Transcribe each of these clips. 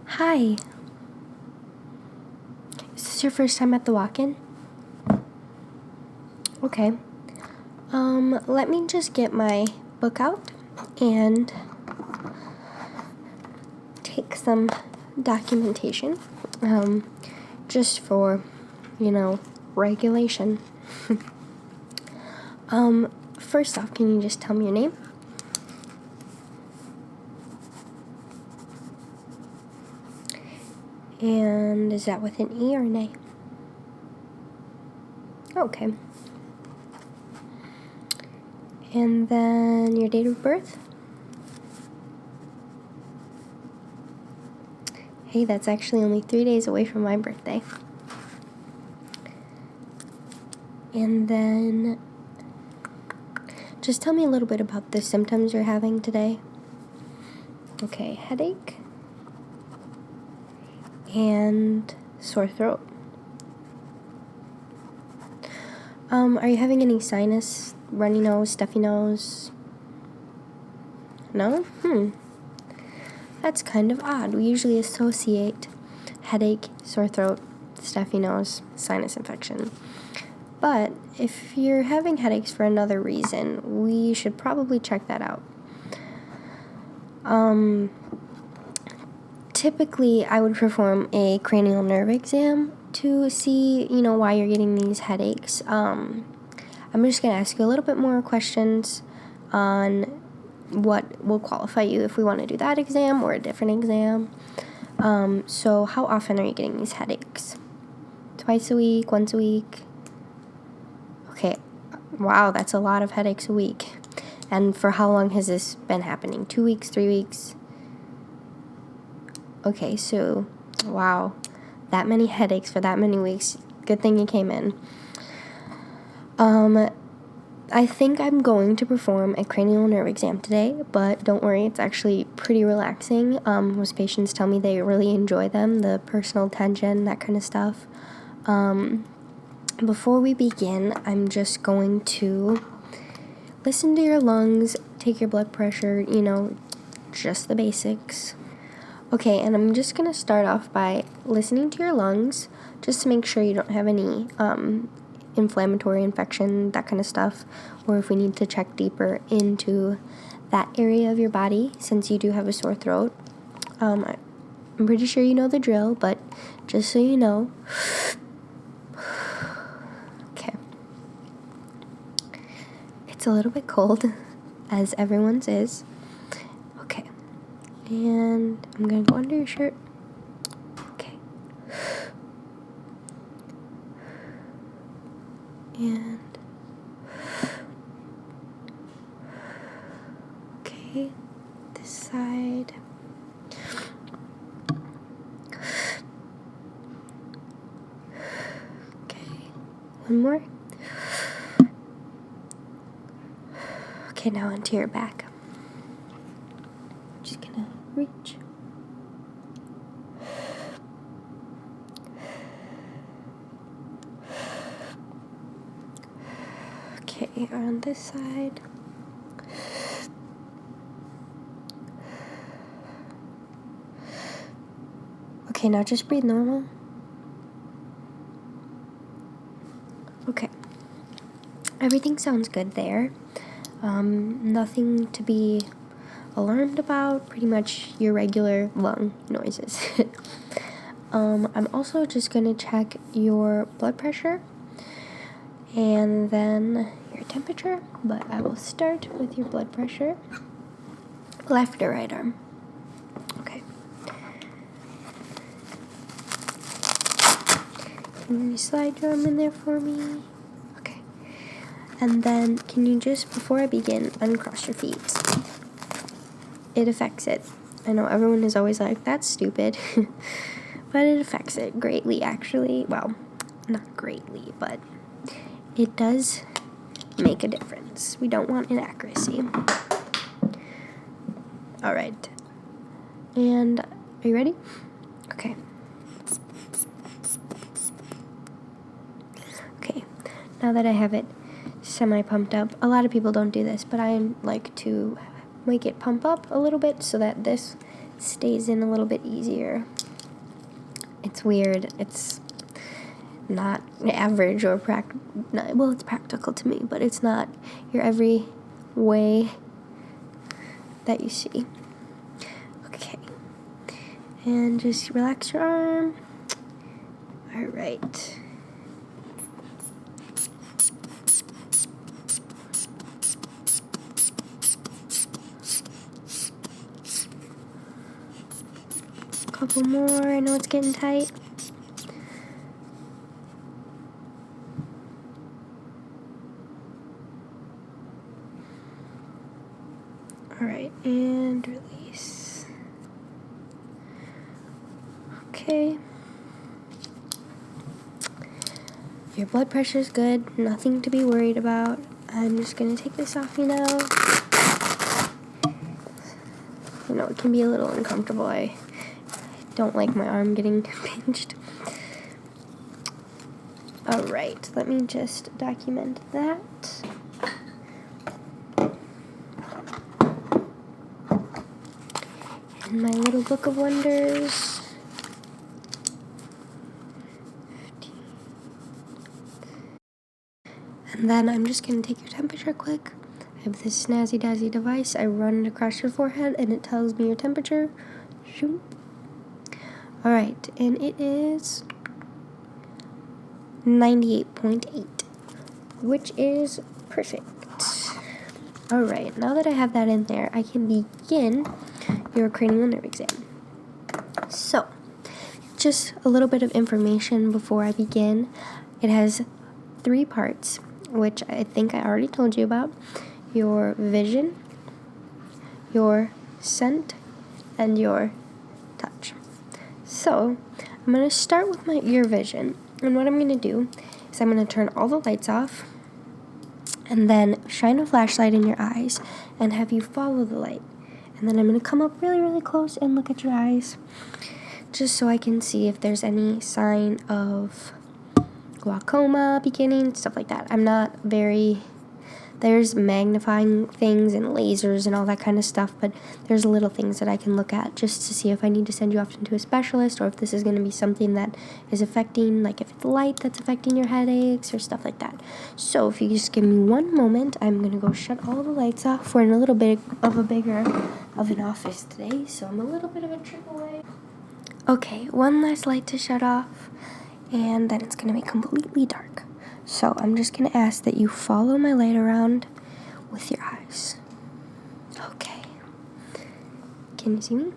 Hi. Is this your first time at the walk-in? Okay. Let me just get my book out and take some documentation, just for, regulation. First off, can you just tell me your name? And is that with an E or an A? Okay. And then your date of birth? Hey, that's actually only 3 days away from my birthday. And then just tell me a little bit about the symptoms you're having today. Okay, headache and sore throat. Are you having any sinus, runny nose, stuffy nose? No? That's kind of odd. We usually associate headache, sore throat, stuffy nose, sinus infection. But if you're having headaches for another reason, we should probably check that out. Typically, I would perform a cranial nerve exam to see, why you're getting these headaches. I'm just going to ask you a little bit more questions on what will qualify you if we want to do that exam or a different exam. So how often are you getting these headaches? Twice a week? Once a week? Okay, wow, that's a lot of headaches a week. And for how long has this been happening? 2 weeks, 3 weeks? Okay, so, wow, that many headaches for that many weeks. Good thing you came in. I think I'm going to perform a cranial nerve exam today, but don't worry, it's actually pretty relaxing. Most patients tell me they really enjoy them, the personal attention, that kind of stuff. Before we begin, I'm just going to listen to your lungs, take your blood pressure, just the basics. Okay, and I'm just going to start off by listening to your lungs, just to make sure you don't have any inflammatory infection, that kind of stuff, or if we need to check deeper into that area of your body, since you do have a sore throat. I'm pretty sure you know the drill, but just so you know. Okay. It's a little bit cold, as everyone's is. Okay. And I'm going to go under your shirt. Okay. And okay, this side. Okay, one more. Okay, now onto your back. Just gonna reach. Okay, on this side. Okay, now just breathe normal. Okay. Everything sounds good there. Nothing to be alarmed about. Pretty much your regular lung noises. I'm also just going to check your blood pressure and then your temperature, but I will start with your blood pressure. Left or right arm? Okay. Can you slide your arm in there for me? Okay. And then, can you just, before I begin, uncross your feet? It affects it. I know everyone is always like, that's stupid. But it affects it greatly, actually. Well, not greatly, but it does make a difference. We don't want inaccuracy. Alright. And, are you ready? Okay. Okay. Now that I have it semi-pumped up, a lot of people don't do this, but I like to make it pump up a little bit so that this stays in a little bit easier. It's weird. It's not average or well, it's practical to me, but it's not your every way that you see. Okay. And just relax your arm. All right. Couple more. I know it's getting tight. All right, and release. Okay. Your blood pressure is good. Nothing to be worried about. I'm just gonna take this off you now. You know, it can be a little uncomfortable. I don't like my arm getting pinched. All right, let me just document that. In my little book of wonders. And then I'm just going to take your temperature quick. I have this snazzy dazzy device. I run it across your forehead and it tells me your temperature. Shoop. All right, and it is 98.8, which is perfect. All right, now that I have that in there, I can begin your cranial nerve exam. So, just a little bit of information before I begin. It has 3 parts, which I think I already told you about: your vision, your scent, and your touch. So, I'm going to start with your vision, and what I'm going to do is I'm going to turn all the lights off, and then shine a flashlight in your eyes, and have you follow the light. And then I'm going to come up really, really close and look at your eyes, just so I can see if there's any sign of glaucoma beginning, stuff like that. There's magnifying things and lasers and all that kind of stuff, but there's little things that I can look at just to see if I need to send you off into a specialist, or if this is going to be something that is affecting, like if it's light that's affecting your headaches or stuff like that. So if you just give me one moment, I'm going to go shut all the lights off. We're in a little bit of a bigger of an office today, so I'm a little bit of a trip away. Okay, one last light to shut off, and then it's going to be completely dark. So I'm just going to ask that you follow my light around with your eyes. Okay. Can you see me?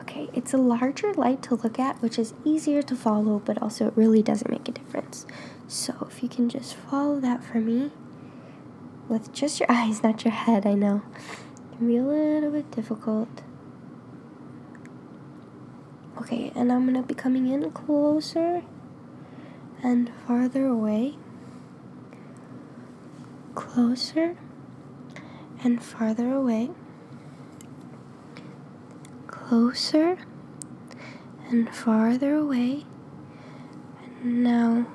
Okay, it's a larger light to look at, which is easier to follow, but also it really doesn't make a difference. So if you can just follow that for me with just your eyes, not your head, I know. It can be a little bit difficult. Okay, and I'm going to be coming in closer and farther away, closer and farther away, closer and farther away, and now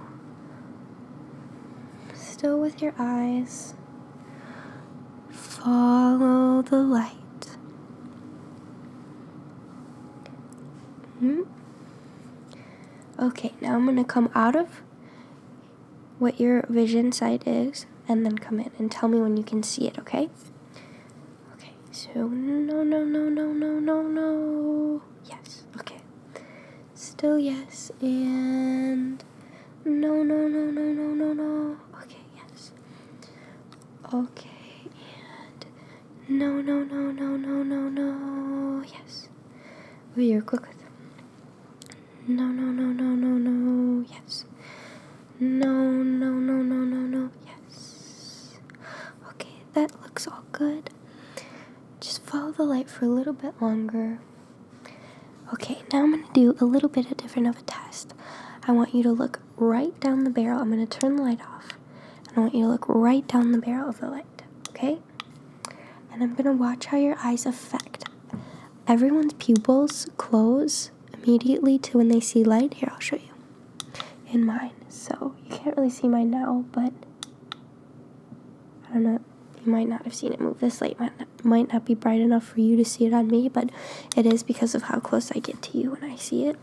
still with your eyes, follow the light. Okay, now I'm going to come out of what your vision sight is, and then come in and tell me when you can see it, okay? Okay, so no. Yes, okay. Still yes, and no. Okay, yes. Okay, and no. Yes. Oh, you're quick with no, yes. No, yes. Okay, that looks all good. Just follow the light for a little bit longer. Okay, now I'm going to do a little bit different of a test. I want you to look right down the barrel. I'm going to turn the light off. And I want you to look right down the barrel of the light, okay? And I'm going to watch how your eyes affect. Everyone's pupils close immediately to when they see light. Here, I'll show you. In mine. So you can't really see mine now, but I don't know. You might not have seen it move. This light might not be bright enough for you to see it on me, but it is because of how close I get to you when I see it.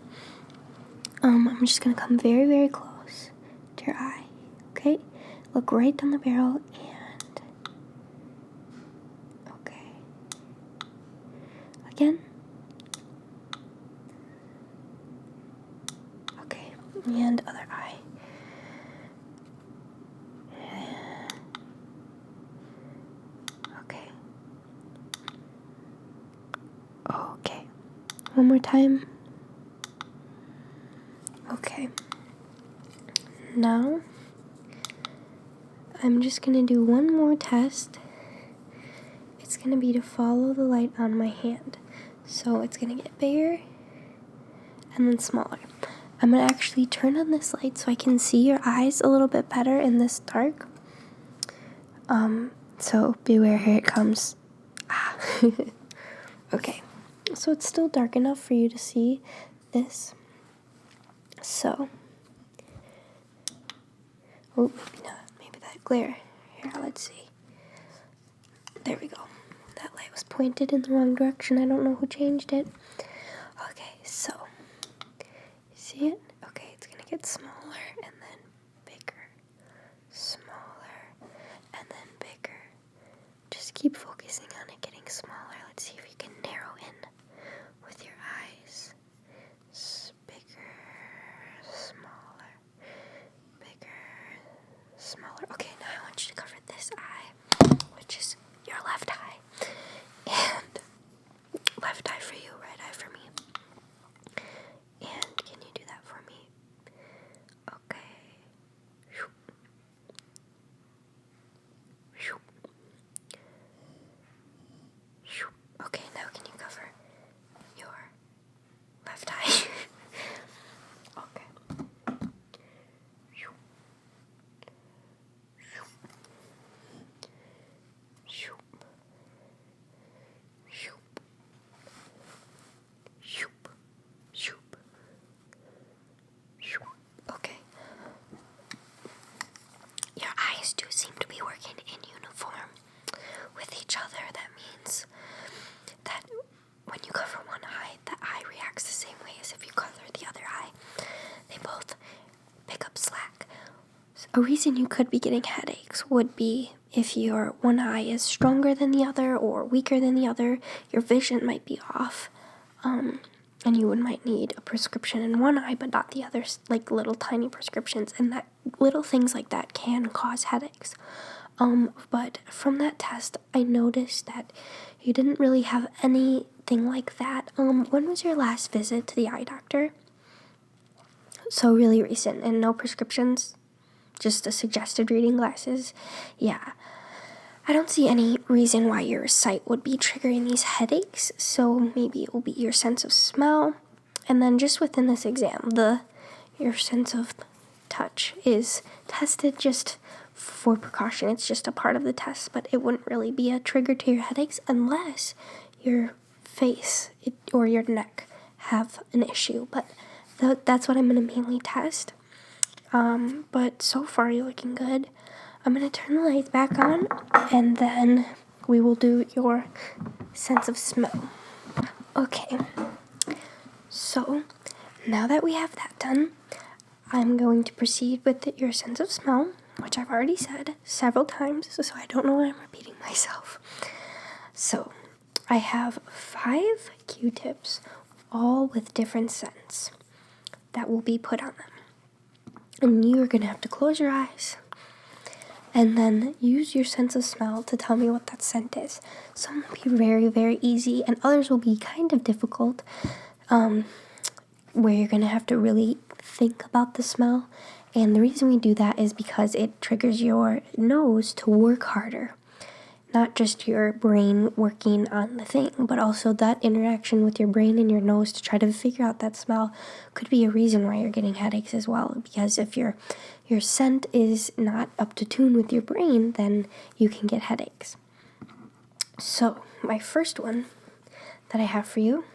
I'm just going to come very, very close to your eye, okay? Look right down the barrel, and, okay. Again. Okay, and other eye. Okay. Okay. One more time. Okay. Now, I'm just going to do one more test. It's going to be to follow the light on my hand. So it's going to get bigger and then smaller. I'm going to actually turn on this light so I can see your eyes a little bit better in this dark. So beware, here it comes. Okay. So it's still dark enough for you to see this. So, oh, maybe not. Maybe that glare. Here, let's see. There we go. That light was pointed in the wrong direction. I don't know who changed it. Okay, so, see it? Okay, it's going to get smaller and then bigger. Smaller and then bigger. Just keep focusing on it getting smaller. Let's see if you can narrow in with your eyes. Bigger, smaller, bigger, smaller. Okay, now I want you to cover this eye, which is your left eye. And left eye for you, right eye for me. And can you do that for me? Okay. Okay, now can you cover your left eye? Okay. Okay. Your eyes do seem to be working in uniform with each other. That means that when you cover one eye, the eye reacts the same way as if you cover the other eye. They both pick up slack. A reason you could be getting headaches would be if your one eye is stronger than the other or weaker than the other, your vision might be off. And you might need a prescription in one eye, but not the other, like little tiny prescriptions. And that little things like that can cause headaches. But from that test, I noticed that you didn't really have anything like that. When was your last visit to the eye doctor? So really recent, and no prescriptions? Just a suggested reading glasses? Yeah. I don't see any reason why your sight would be triggering these headaches, so maybe it will be your sense of smell. And then just within this exam, your sense of touch is tested just for precaution. It's just a part of the test, but it wouldn't really be a trigger to your headaches unless your face or your neck have an issue. But that's what I'm going to mainly test. But so far you're looking good. I'm going to turn the lights back on, and then we will do your sense of smell. Okay, so now that we have that done, I'm going to proceed with your sense of smell, which I've already said several times, so I don't know why I'm repeating myself. So I have 5 Q-tips, all with different scents that will be put on them. And you're going to have to close your eyes and then use your sense of smell to tell me what that scent is. Some will be very, very easy, and others will be kind of difficult, where you're going to have to really think about the smell. And the reason we do that is because it triggers your nose to work harder. Not just your brain working on the thing, but also that interaction with your brain and your nose to try to figure out that smell could be a reason why you're getting headaches as well. Because if your scent is not up to tune with your brain, then you can get headaches. So my first one that I have for you,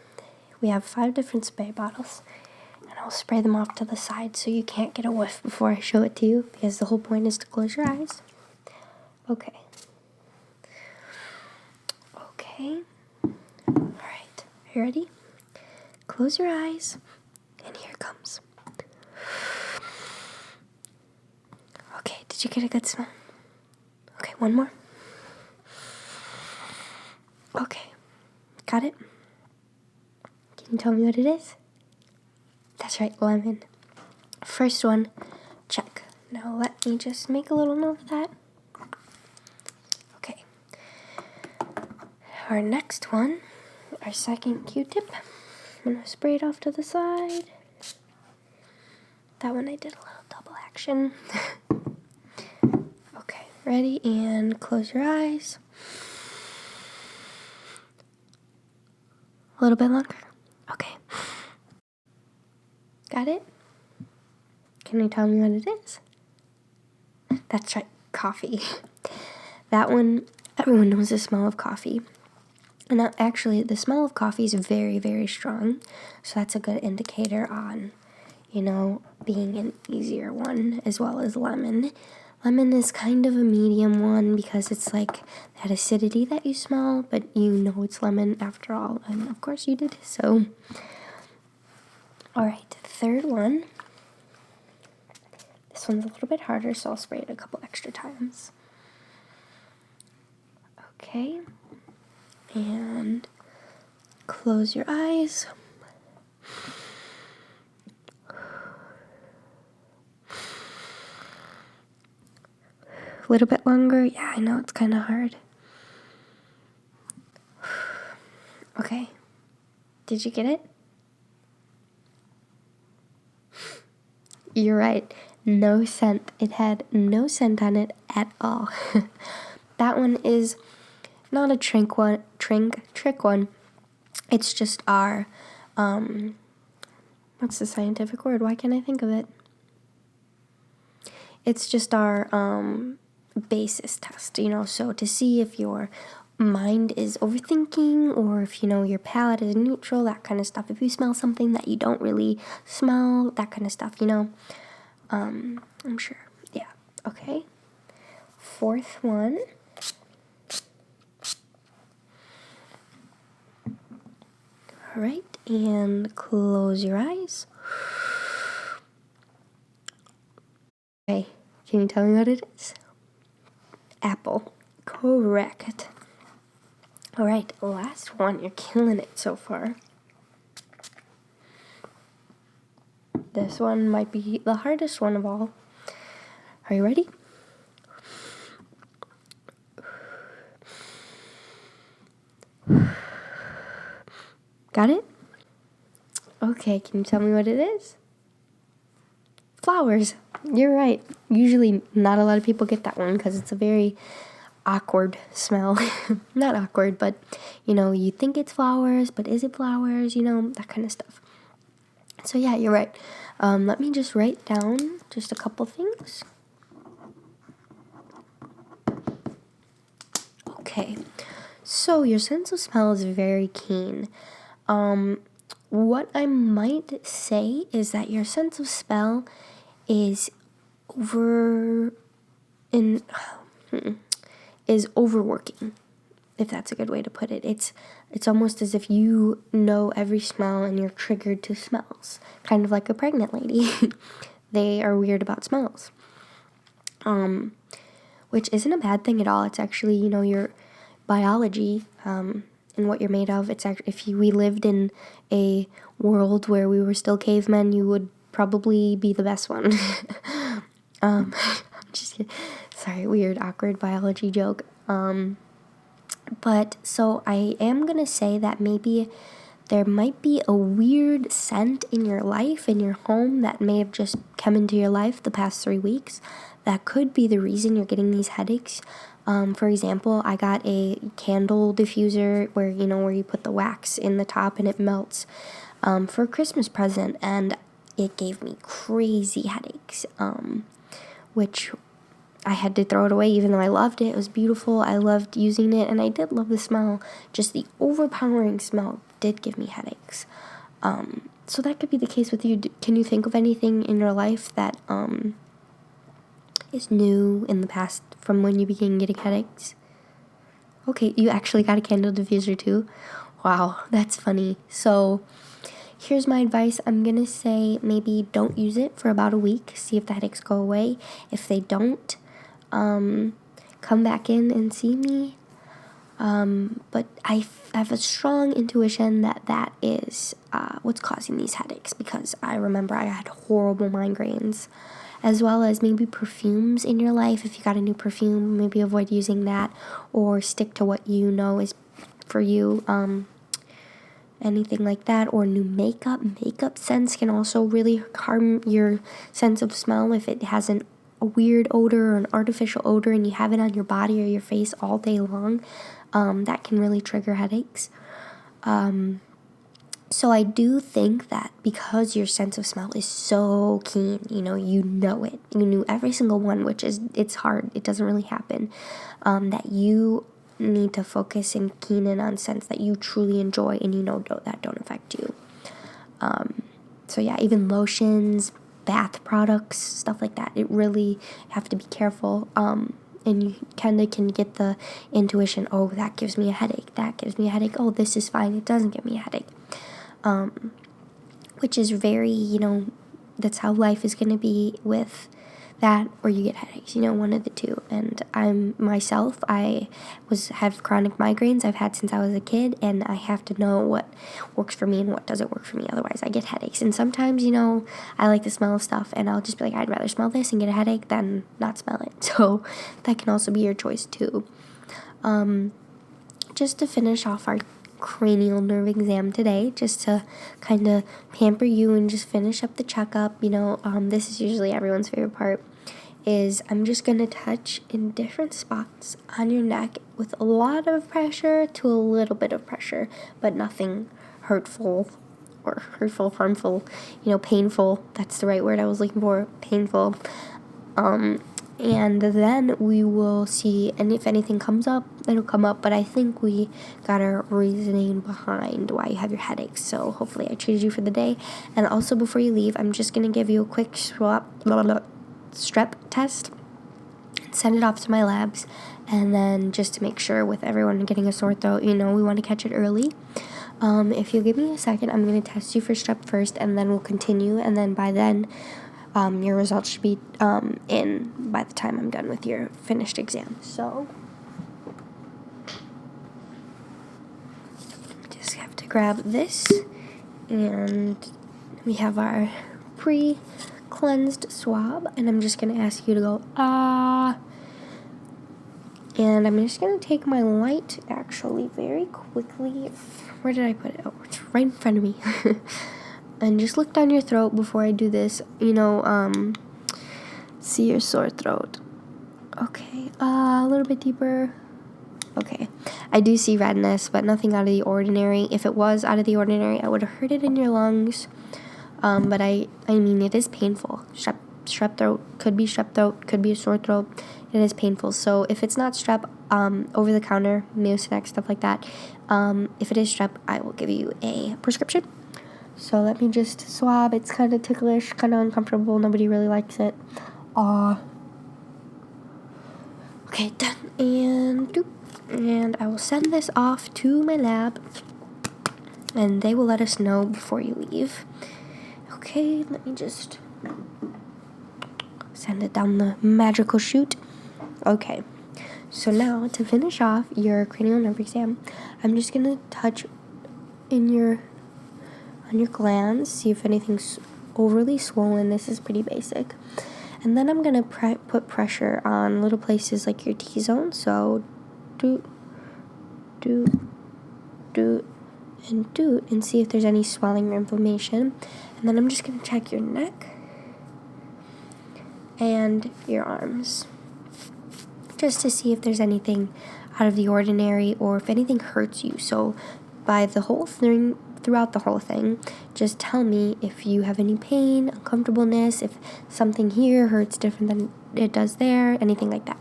we have 5 different spray bottles, and I'll spray them off to the side so you can't get a whiff before I show it to you, because the whole point is to close your eyes. Okay. Okay. Alright. Are you ready? Close your eyes. And here it comes. Okay, did you get a good smell? Okay, one more. Okay. Got it? Can you tell me what it is? That's right, lemon. First one, check. Now let me just make a little note of that. Okay. Our next one, our second Q-tip. I'm going to spray it off to the side. That one I did a little double action. Okay, ready? And close your eyes. A little bit longer. Okay. Got it? Can you tell me what it is? That's right, coffee. That one, everyone knows the smell of coffee. And now, actually, the smell of coffee is very, very strong. So that's a good indicator on, being an easier one, as well as lemon. Lemon is kind of a medium one because it's like that acidity that you smell, but you know it's lemon after all. And of course you did, so. All right, third one. This one's a little bit harder, so I'll spray it a couple extra times. Okay. And close your eyes. A little bit longer. Yeah, I know it's kind of hard. Okay. Did you get it? You're right. No scent. It had no scent on it at all. That one is not a trick one. It's just our, what's the scientific word? Why can't I think of it? It's just our, basis test, so to see if your mind is overthinking or if, your palate is neutral, that kind of stuff. If you smell something that you don't really smell, that kind of stuff, I'm sure. Yeah. Okay. Fourth one. All right, and close your eyes. Okay, can you tell me what it is? Apple. Correct. All right, last one. You're killing it so far. This one might be the hardest one of all. Are you ready? Got it? Okay, can you tell me what it is? Flowers. You're right. Usually not a lot of people get that one because it's a very awkward smell. Not awkward, but, you think it's flowers, but is it flowers? That kind of stuff. So yeah, you're right. Let me just write down just a couple things. Okay. So your sense of smell is very keen. What I might say is that your sense of smell is overworking, if that's a good way to put it. It's almost as if you know every smell and you're triggered to smells, kind of like a pregnant lady. They are weird about smells, which isn't a bad thing at all. It's actually, your biology, and what you're made of. It's actually, if we lived in a world where we were still cavemen, you would probably be the best one. Just kidding. Sorry, weird, awkward biology joke. But so I am gonna say that maybe there might be a weird scent in your life, in your home, that may have just come into your life the past 3 weeks. That could be the reason you're getting these headaches. For example, I got a candle diffuser where you put the wax in the top and it melts, for a Christmas present, and it gave me crazy headaches, which I had to throw it away even though I loved it. It was beautiful. I loved using it, and I did love the smell. Just the overpowering smell did give me headaches. So that could be the case with you. Can you think of anything in your life that is new in the past from when you began getting headaches? Okay, you actually got a candle diffuser too? Wow, that's funny. So here's my advice. I'm going to say maybe don't use it for about a week. See if the headaches go away. If they don't, come back in and see me. But I have a strong intuition that is what's causing these headaches, because I remember I had horrible migraines, as well as maybe perfumes in your life. If you got a new perfume, maybe avoid using that, or stick to what you know is for you. Anything like that, or new makeup scents can also really harm your sense of smell if it has a weird odor or an artificial odor and you have it on your body or your face all day long. That can really trigger headaches. So I do think that because your sense of smell is so keen, you know it, you knew every single one, which is, it's hard, it doesn't really happen, that you need to focus and keen in on scents that you truly enjoy and that don't affect you. So yeah, even lotions, bath products, stuff like that, it really have to be careful. And you kind of can get the intuition, oh, that gives me a headache, oh, this is fine, it doesn't give me a headache. Which is very, that's how life is going to be with that, or you get headaches, one of the two. And I have chronic migraines I've had since I was a kid, and I have to know what works for me and what doesn't work for me. Otherwise, I get headaches. And sometimes, I like the smell of stuff, and I'll just be like, I'd rather smell this and get a headache than not smell it. So that can also be your choice too. Just to finish off our cranial nerve exam today, just to kind of pamper you and just finish up the checkup. This is usually everyone's favorite part, is I'm just going to touch in different spots on your neck with a lot of pressure to a little bit of pressure, but nothing harmful, painful. That's the right word I was looking for, painful. And then we will see, and if anything comes up, it'll come up, but I think we got a reasoning behind why you have your headaches, so hopefully I treated you for the day. And also, before you leave, I'm just going to give you a quick strep test, send it off to my labs, and then just to make sure with everyone getting a sore throat, we want to catch it early. If you'll give me a second, I'm going to test you for strep first, and then we'll continue, and then by then, your results should be in by the time I'm done with your finished exam. So, just have to grab this, and we have our pre-cleansed swab, and I'm just going to ask you to go, and I'm just going to take my light, actually, very quickly. Where did I put it? Oh, it's right in front of me. And just look down your throat before I do this, see your sore throat. Okay, a little bit deeper. Okay, I do see redness, but nothing out of the ordinary. If it was out of the ordinary, I would have heard it in your lungs. But I mean, it is painful. Strep throat, could be strep throat, could be a sore throat. It is painful. So if it's not strep, over the counter, Mucinex, stuff like that, if it is strep, I will give you a prescription. So let me just swab. It's kind of ticklish, kind of uncomfortable. Nobody really likes it. Okay, done. And I will send this off to my lab, and they will let us know before you leave. Okay, let me just send it down the magical chute. Okay, so now to finish off your cranial nerve exam, I'm just going to touch on your glands, see if anything's overly swollen. This is pretty basic. And then I'm going to put pressure on little places like your T-zone. So, do, and see if there's any swelling or inflammation. And then I'm just going to check your neck and your arms, just to see if there's anything out of the ordinary or if anything hurts you. So by the whole thing, throughout the whole thing, just tell me if you have any pain, uncomfortableness, if something here hurts different than it does there, anything like that.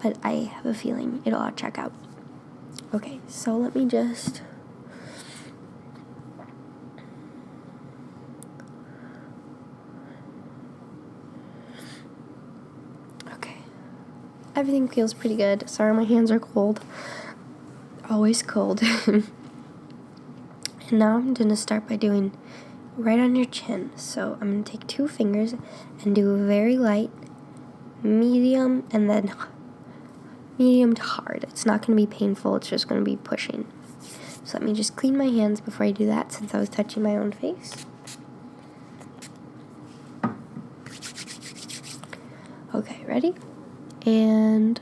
But I have a feeling it'll all check out. Okay, so let me just... Okay. Everything feels pretty good. Sorry, my hands are cold. always cold. And now I'm going to start by doing right on your chin. So I'm going to take 2 fingers and do a very light, medium, and then medium to hard. It's not going to be painful. It's just going to be pushing. So let me just clean my hands before I do that, since I was touching my own face. Okay, ready? And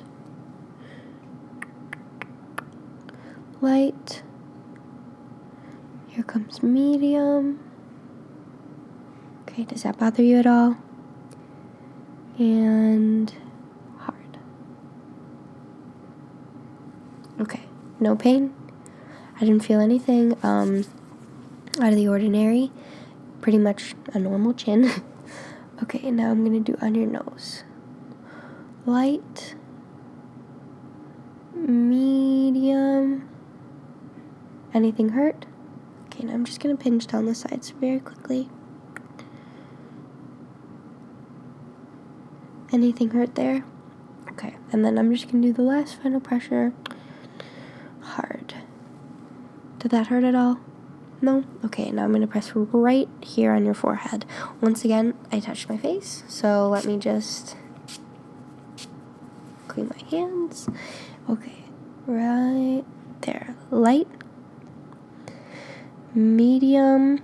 light. Here comes medium. Okay, does that bother you at all? And hard. Okay, no pain. I didn't feel anything out of the ordinary. Pretty much a normal chin. Okay, and now I'm going to do on your nose. Light, medium. Anything hurt? Okay, now I'm just going to pinch down the sides very quickly. Anything hurt there? Okay, and then I'm just going to do the last final pressure. Hard. Did that hurt at all? No? Okay, now I'm going to press right here on your forehead. Once again, I touched my face, so let me just clean my hands. Okay, right there. Light, medium,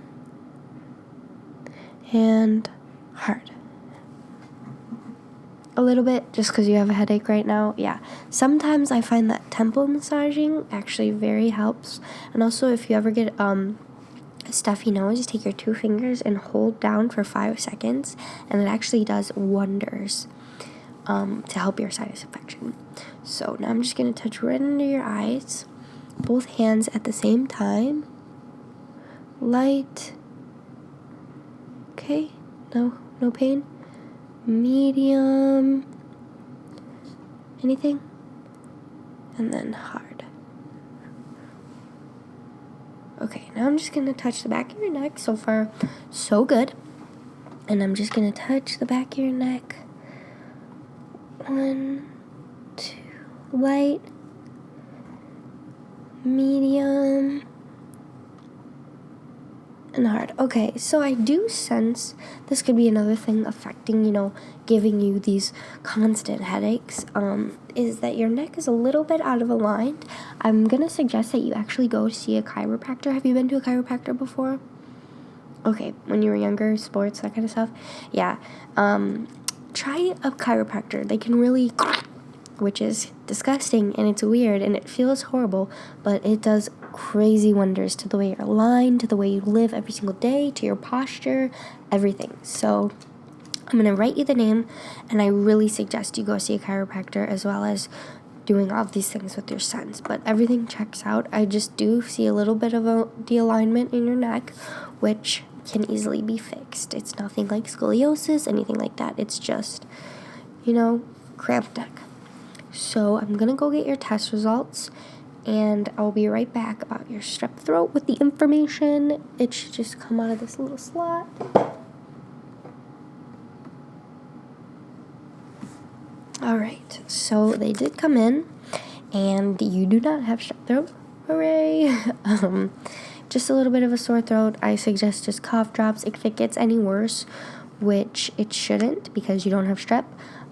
and hard. A little bit, just because you have a headache right now. Yeah, sometimes I find that temple massaging actually very helps. And also, if you ever get a stuffy nose, take your 2 fingers and hold down for 5 seconds, and it actually does wonders to help your sinus infection. So now I'm just going to touch right under your eyes, both hands at the same time. Light. Okay, no pain. Medium. Anything? And then hard. Okay, now I'm just going to touch the back of your neck. So far, so good. And I'm just going to touch the back of your neck. 1, 2, light, medium, and hard. Okay, so I do sense this could be another thing affecting, giving you these constant headaches, is that your neck is a little bit out of aligned. I'm going to suggest that you actually go see a chiropractor. Have you been to a chiropractor before? Okay, when you were younger, sports, that kind of stuff? Yeah, try a chiropractor. They can really, which is disgusting, and it's weird, and it feels horrible, but it does crazy wonders to the way you're aligned, to the way you live every single day, to your posture, everything. So I'm going to write you the name, and I really suggest you go see a chiropractor, as well as doing all of these things with your sons. But everything checks out. I just do see a little bit of a de-alignment in your neck, which can easily be fixed. It's nothing like scoliosis, anything like that. It's just, cramped neck. So I'm going to go get your test results, and I'll be right back about your strep throat with the information. It should just come out of this little slot. Alright, so they did come in, and you do not have strep throat. Hooray! Just a little bit of a sore throat. I suggest just cough drops if it gets any worse, which it shouldn't because you don't have strep.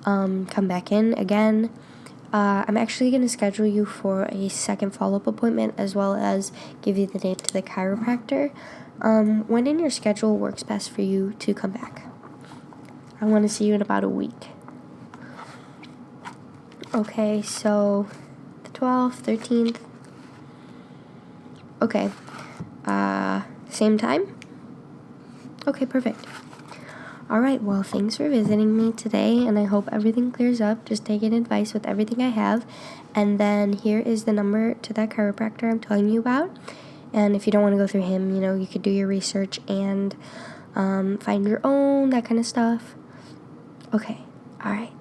Come back in again. I'm actually going to schedule you for a second follow-up appointment, as well as give you the name to the chiropractor. When in your schedule works best for you to come back? I want to see you in about a week. Okay, so the 12th, 13th. Okay. Same time? Okay, perfect. Alright, well, thanks for visiting me today, and I hope everything clears up. Just taking advice with everything I have. And then here is the number to that chiropractor I'm telling you about. And if you don't want to go through him, you could do your research and find your own, that kind of stuff. Okay, alright.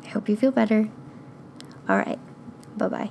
I hope you feel better. Alright, bye-bye.